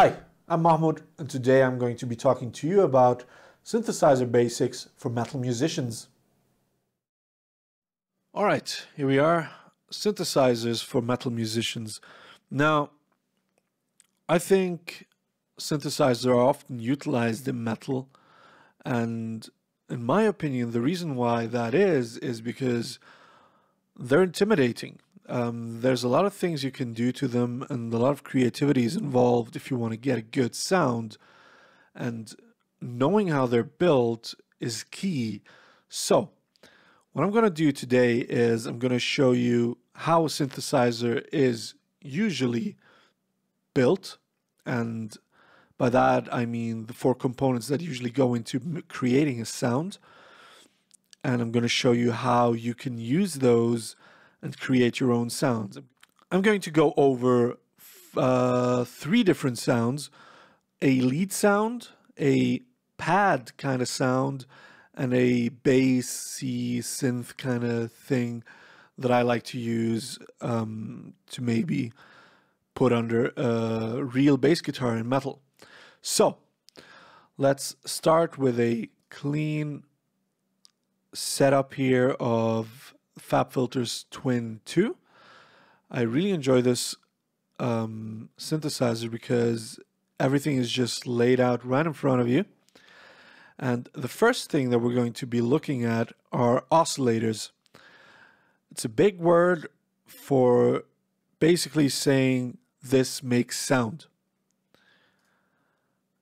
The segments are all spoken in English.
Hi, I'm MAMMOTH, and today I'm going to be talking to you about synthesizer basics for metal musicians. Alright, here we are, synthesizers for metal musicians. Now, I think synthesizers are often utilized in metal, and in my opinion, the reason why that is because they're intimidating. There's a lot of things you can do to them, and a lot of creativity is involved if you want to get a good sound. And knowing how they're built is key. So, what I'm going to do today is I'm going to show you how a synthesizer is usually built. And by that, I mean the four components that usually go into creating a sound. And I'm going to show you how you can use those and create your own sounds. I'm going to go over three different sounds: a lead sound, a pad kind of sound, and a bassy synth kind of thing that I like to use to maybe put under a real bass guitar in metal. So let's start with a clean setup here of FabFilter's Twin 2. I really enjoy this synthesizer because everything is just laid out right in front of you. And the first thing that we're going to be looking at are oscillators. It's a big word for basically saying this makes sound.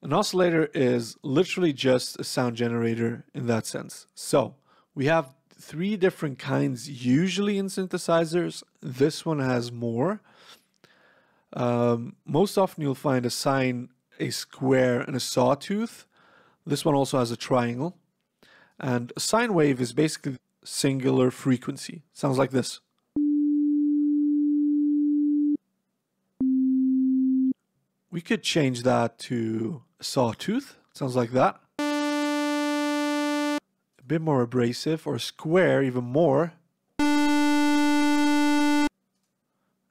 An oscillator is literally just a sound generator in that sense. So we have three different kinds usually in synthesizers. This one has more. Most often you'll find a sine, a square, and a sawtooth. This one also has a triangle. And a sine wave is basically singular frequency. It sounds like this. We could change that to a sawtooth. It sounds like that. A bit more abrasive, or a square even more. And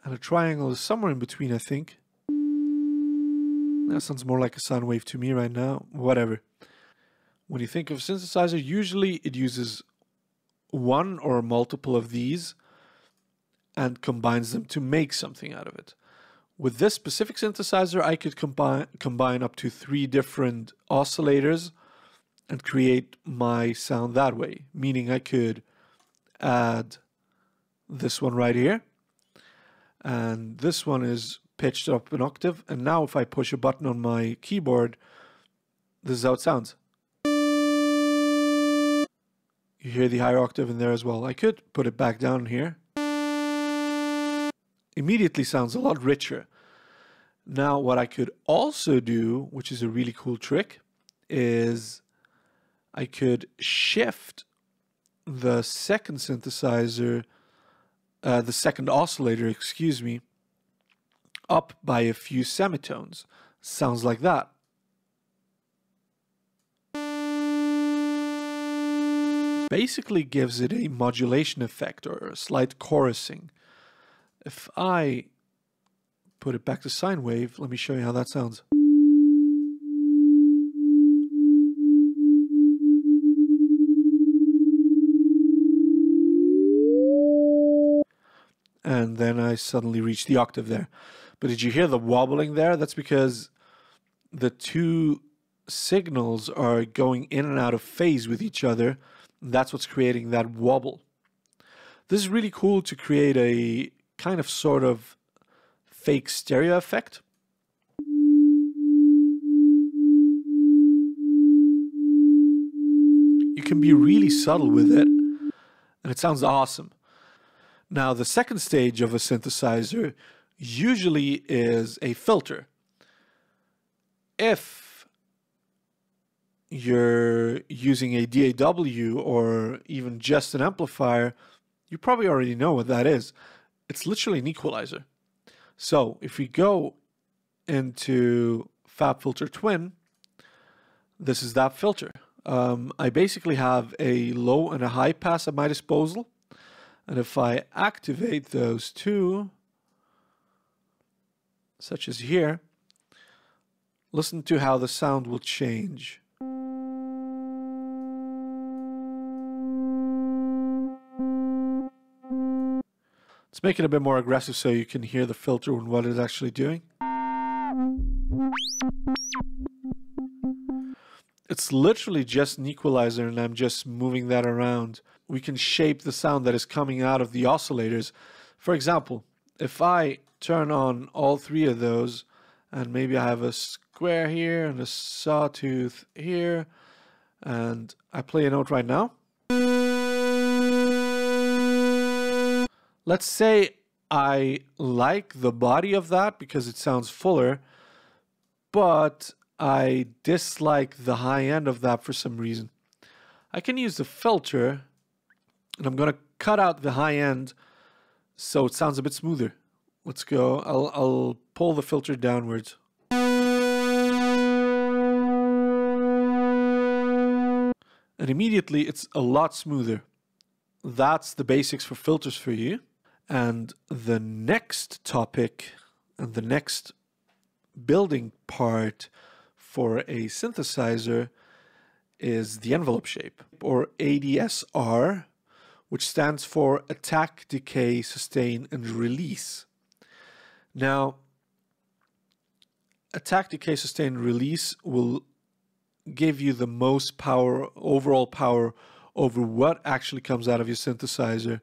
a triangle is somewhere in between, I think. That sounds more like a sine wave to me right now. Whatever. When you think of synthesizer, usually it uses one or multiple of these and combines them to make something out of it. With this specific synthesizer, I could combine up to three different oscillators and create my sound that way. Meaning I could add this one right here. And this one is pitched up an octave. And now if I push a button on my keyboard, this is how it sounds. You hear the higher octave in there as well. I could put it back down here. Immediately sounds a lot richer. Now what I could also do, which is a really cool trick, is I could shift the second synthesizer, the second oscillator, excuse me, up by a few semitones. Sounds like that. Basically gives it a modulation effect or a slight chorusing. If I put it back to sine wave, let me show you how that sounds. And then I suddenly reach the octave there. But did you hear the wobbling there? That's because the two signals are going in and out of phase with each other. That's what's creating that wobble. This is really cool to create a kind of sort of fake stereo effect. You can be really subtle with it, and it sounds awesome. Now, the second stage of a synthesizer usually is a filter. If you're using a DAW or even just an amplifier, you probably already know what that is. It's literally an equalizer. So if we go into FabFilter Twin, this is that filter. I basically have a low and a high pass at my disposal. And if I activate those two, such as here, Listen to how the sound will change. Let's make it a bit more aggressive so you can hear the filter and what it's actually doing. It's literally just an equalizer, and I'm just moving that around. We can shape the sound that is coming out of the oscillators. For example, if I turn on all three of those, and maybe I have a square here and a sawtooth here, and I play a note right now. Let's say I like the body of that because it sounds fuller, but I dislike the high end of that for some reason. I can use the filter, and I'm going to cut out the high end so it sounds a bit smoother. Let's go. I'll pull the filter downwards. And immediately it's a lot smoother. That's the basics for filters for you. And the next topic and the next building part for a synthesizer is the envelope shape, or ADSR, which stands for attack, decay, sustain, and release. Now, attack, decay, sustain, and release will give you the most power, overall power over what actually comes out of your synthesizer.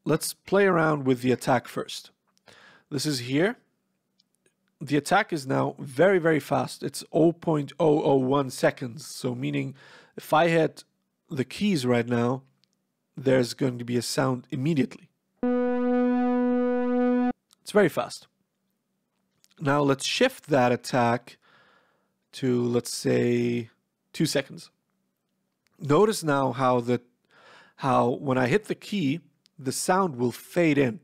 Let's play around with the attack first. This is here. The attack is now very, very fast. It's 0.001 seconds. So meaning if I hit the keys right now, there's going to be a sound immediately. It's very fast. Now let's shift that attack to, let's say, 2 seconds. Notice now how when I hit the key, the sound will fade in.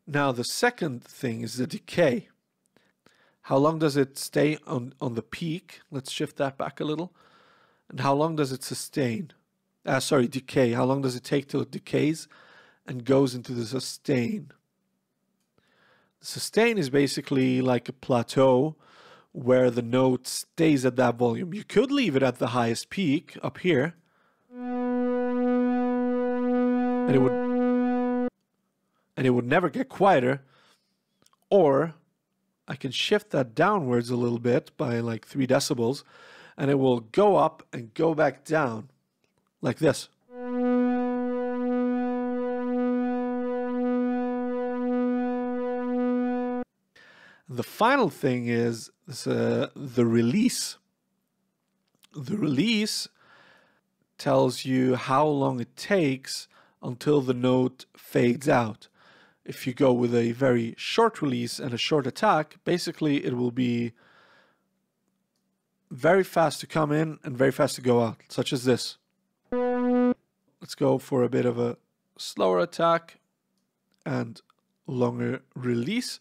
Now the second thing is the decay. How long does it stay on the peak? Let's shift that back a little. And how long does it sustain? Decay. How long does it take till it decays and goes into the sustain? The sustain is basically like a plateau where the note stays at that volume. You could leave it at the highest peak up here, and it would never get quieter. Or I can shift that downwards a little bit by like 3 decibels, and it will go up and go back down like this. The final thing is the release. The release tells you how long it takes until the note fades out. If you go with a very short release and a short attack, basically it will be very fast to come in and very fast to go out, such as this. Let's go for a bit of a slower attack and longer release.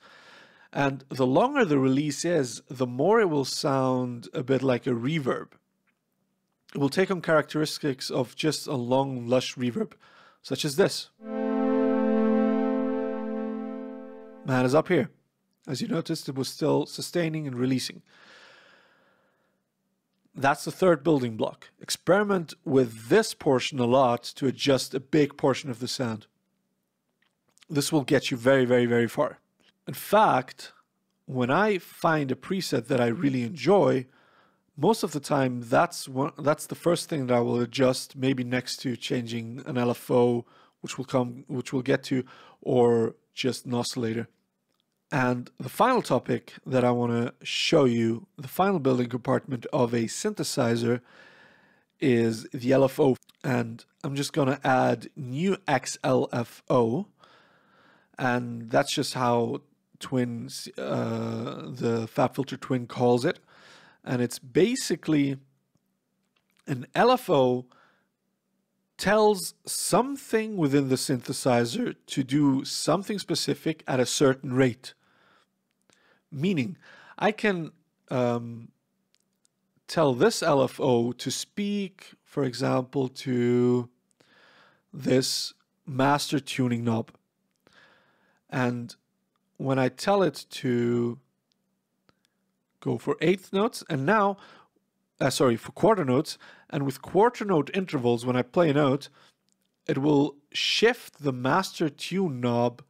And the longer the release is, the more it will sound a bit like a reverb. It will take on characteristics of just a long, lush reverb, such as this. Man is up here. As you noticed, it was still sustaining and releasing. That's the third building block. Experiment with this portion a lot to adjust a big portion of the sound. This will get you very, very, very far. In fact, when I find a preset that I really enjoy, most of the time that's the first thing that I will adjust, maybe next to changing an LFO, which we'll get to, or just an oscillator. And the final topic that I want to show you, the final building compartment of a synthesizer, is the LFO. And I'm just going to add new XLFO, and that's just how Twins, the FabFilter Twin calls it. And it's basically an LFO tells something within the synthesizer to do something specific at a certain rate. Meaning, I can tell this LFO to speak, for example, to this master tuning knob. And when I tell it to go for eighth notes, and now, for quarter notes, and with quarter note intervals, when I play a note, it will shift the master tune knob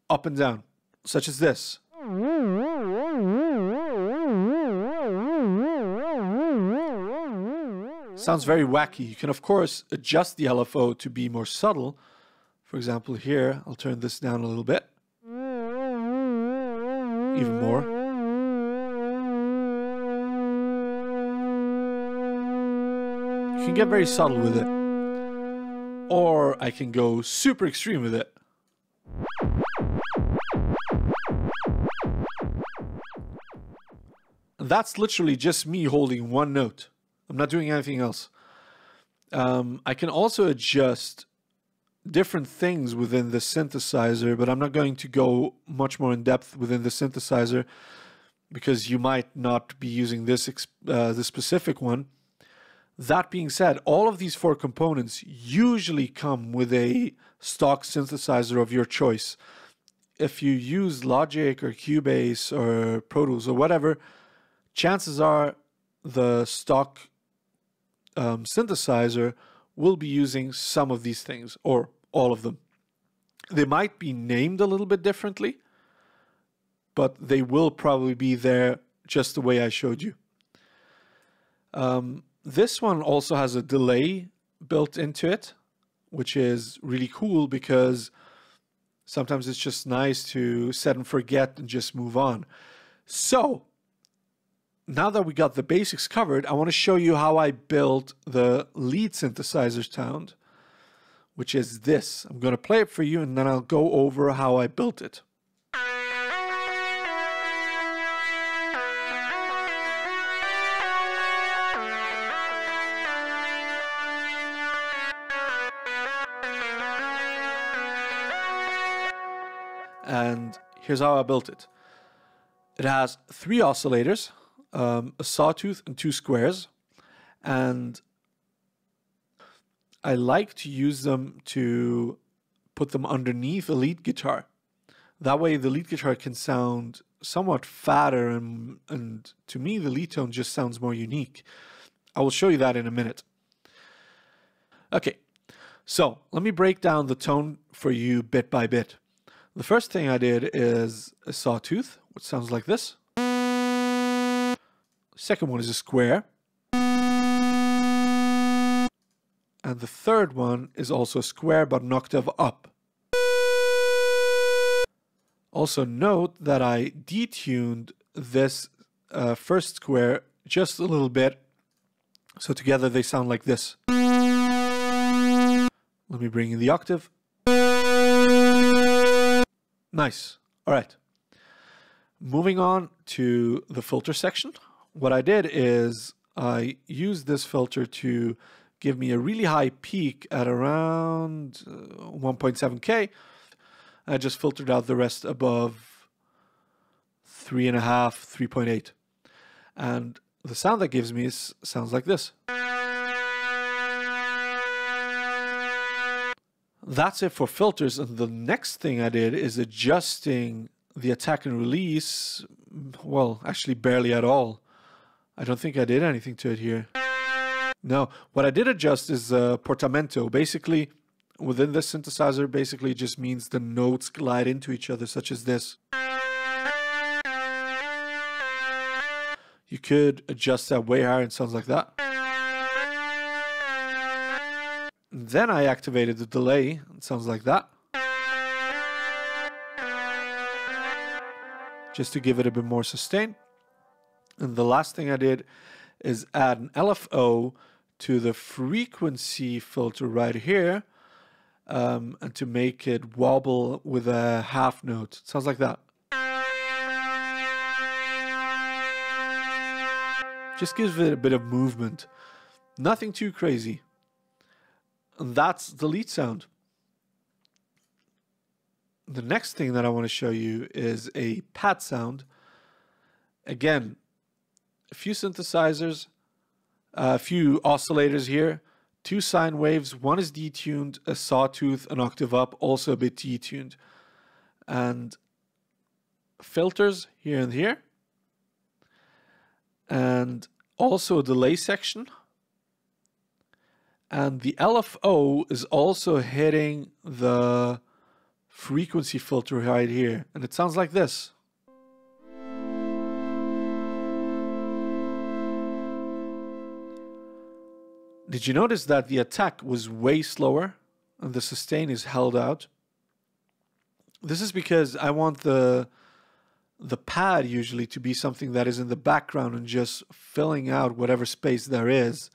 up and down, such as this. Sounds very wacky. You can, of course, adjust the LFO to be more subtle. For example, here, I'll turn this down a little bit. Even more. You can get very subtle with it. Or I can go super extreme with it. And that's literally just me holding one note. I'm not doing anything else. I can also adjust different things within the synthesizer, but I'm not going to go much more in depth within the synthesizer because you might not be using this specific one. That being said, all of these four components usually come with a stock synthesizer of your choice. If you use Logic or Cubase or Pro Tools or whatever, chances are the stock synthesizer will be using some of these things or all of them. They might be named a little bit differently, but they will probably be there just the way I showed you. This one also has a delay built into it, which is really cool because sometimes it's just nice to set and forget and just move on. So now that we got the basics covered, I want to show you how I built the lead synthesizer sound, which is this. I'm going to play it for you and then I'll go over how I built it. And here's how I built it. It has 3 oscillators, a sawtooth and 2 squares, and I like to use them to put them underneath a lead guitar. That way the lead guitar can sound somewhat fatter, and to me the lead tone just sounds more unique. I will show you that in a minute. Okay, so let me break down the tone for you bit by bit. The first thing I did is a sawtooth, which sounds like this. Second one is a square. And the third one is also a square, but an octave up. Also note that I detuned this first square just a little bit, so together they sound like this. Let me bring in the octave. Nice. All right. Moving on to the filter section. What I did is I used this filter to give me a really high peak at around 1.7K. I just filtered out the rest above 3.5, 3.8. And the sound that gives me sounds like this. That's it for filters, and the next thing I did is adjusting the attack and release. Well, actually barely at all. I don't think I did anything to it here. No, what I did adjust is portamento. Basically, within this synthesizer, basically just means the notes glide into each other, such as this. You could adjust that way higher and it sounds like that. Then I activated the delay. It sounds like that. Just to give it a bit more sustain. And the last thing I did is add an LFO to the frequency filter right here, and to make it wobble with a half note. It sounds like that. Just gives it a bit of movement. Nothing too crazy. And that's the lead sound. The next thing that I want to show you is a pad sound. Again, a few synthesizers, a few oscillators here, 2 sine waves, one is detuned, a sawtooth, an octave up, also a bit detuned. and filters here and here, and also a delay section. And the LFO is also hitting the frequency filter right here, and it sounds like this. Did you notice that the attack was way slower and the sustain is held out? This is because I want the pad usually to be something that is in the background and just filling out whatever space there is.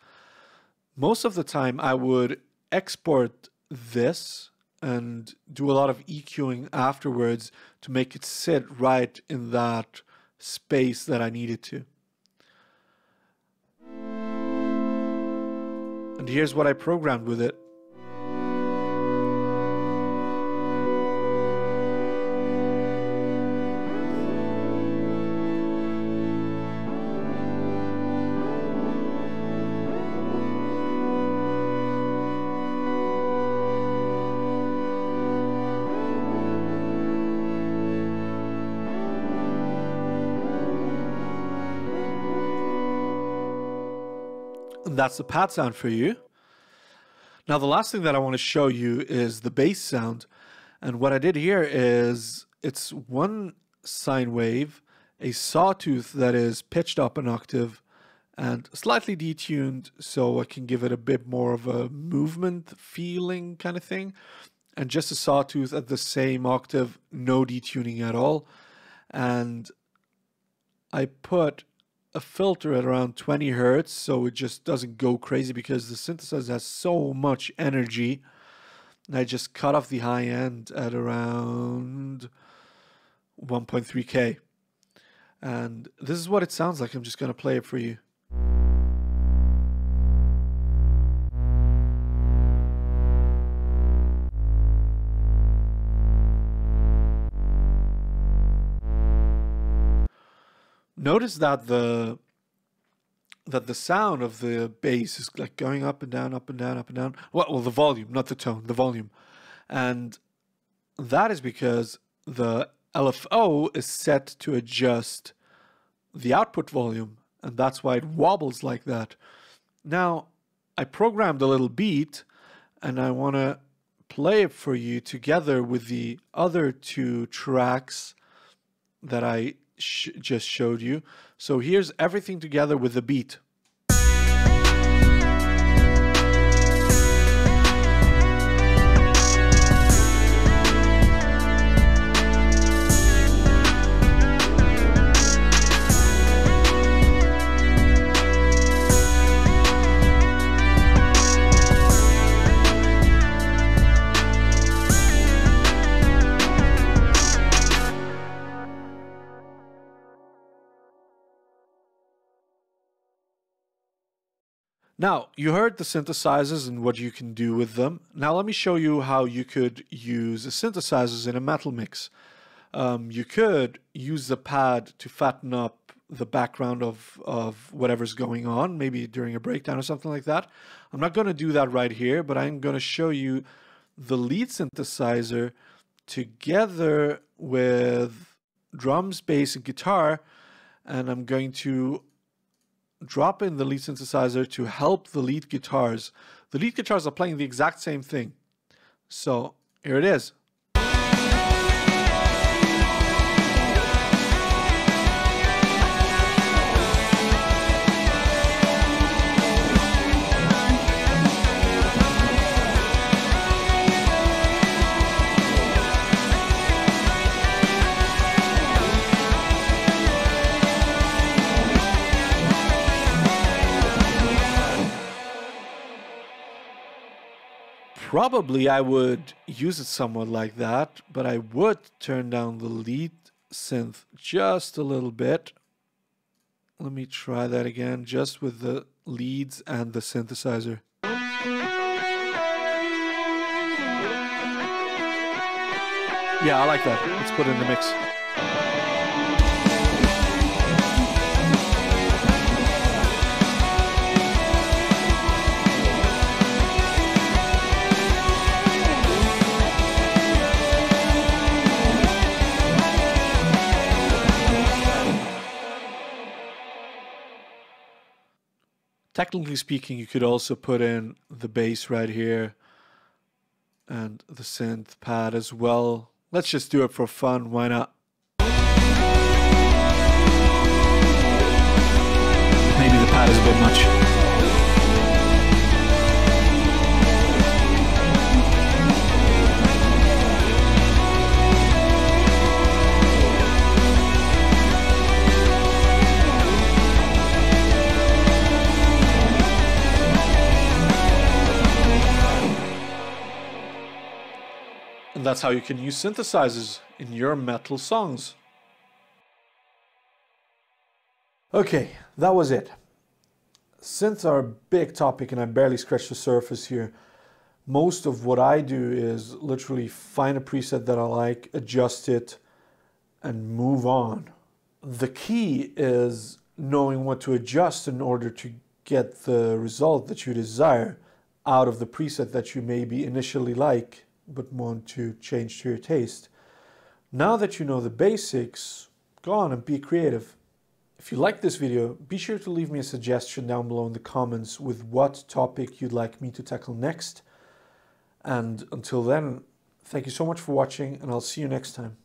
Most of the time I would export this and do a lot of EQing afterwards to make it sit right in that space that I need it to. And here's what I programmed with it. That's the pad sound for you. Now the last thing that I want to show you is the bass sound. And what I did here is it's one sine wave, a sawtooth that is pitched up an octave and slightly detuned so I can give it a bit more of a movement feeling kind of thing. And just a sawtooth at the same octave, no detuning at all. And I put a filter at around 20 hertz so it just doesn't go crazy because the synthesizer has so much energy. And I just cut off the high end at around 1.3K. And this is what it sounds like. I'm just going to play it for you. Notice that the sound of the bass is like going up and down, up and down, up and down. Well, the volume, not the tone, the volume. And that is because the LFO is set to adjust the output volume, and that's why it wobbles like that. Now, I programmed a little beat, and I want to play it for you together with the other two tracks that I just showed you. So here's everything together with the beat. Now, you heard the synthesizers and what you can do with them. Now let me show you how you could use the synthesizers in a metal mix. You could use the pad to fatten up the background of whatever's going on, maybe during a breakdown or something like that. I'm not going to do that right here, but I'm going to show you the lead synthesizer together with drums, bass, and guitar, and I'm going to drop in the lead synthesizer to help the lead guitars. The lead guitars are playing the exact same thing. So here it is. Probably I would use it somewhat like that, but I would turn down the lead synth just a little bit. Let me try that again, just with the leads and the synthesizer. Yeah, I like that. Let's put it in the mix. Technically speaking, you could also put in the bass right here and the synth pad as well. Let's just do it for fun, why not? Maybe the pad is a bit much. And that's how you can use synthesizers in your metal songs. Okay, that was it. Synths are a big topic and I barely scratched the surface here. Most of what I do is literally find a preset that I like, adjust it, and move on. The key is knowing what to adjust in order to get the result that you desire out of the preset that you maybe initially like but want to change to your taste. Now that you know the basics, go on and be creative. If you like this video, be sure to leave me a suggestion down below in the comments with what topic you'd like me to tackle next. And until then, thank you so much for watching, and I'll see you next time.